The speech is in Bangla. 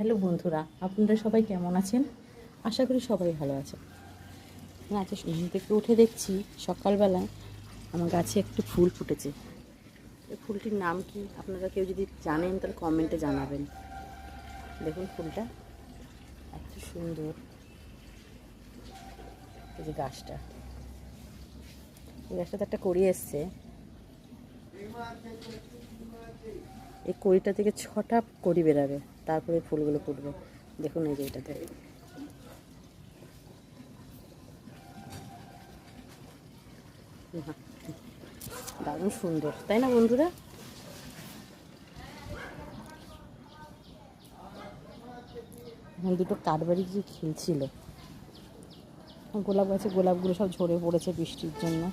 হ্যালো বন্ধুরা, আপনারা সবাই কেমন আছেন? আশা করি সবাই ভালো আছেন। আজকে ঘুম থেকে উঠে দেখছি সকালবেলায় আমার গাছে একটু ফুল ফুটেছে। এই ফুলটির নাম কি আপনারা কেউ যদি জানেন তাহলে কমেন্টে জানাবেন। দেখুন ফুলটা এত সুন্দর। এই যে গাছটা, এই গাছটাতে একটা কড়ি এসছে। এই কড়িটা থেকে 6টা কড়ি বেরাবে, তারপরে ফুলগুলো ফুটবে। দেখুন এই যে এটাতে দারুণ সুন্দর, তাই না বন্ধুরা? এখন দুটো কাঠবাড়ি যে খেলছিল, গোলাপ গাছে গোলাপগুলো সব ঝরে পড়েছে বৃষ্টির জন্য।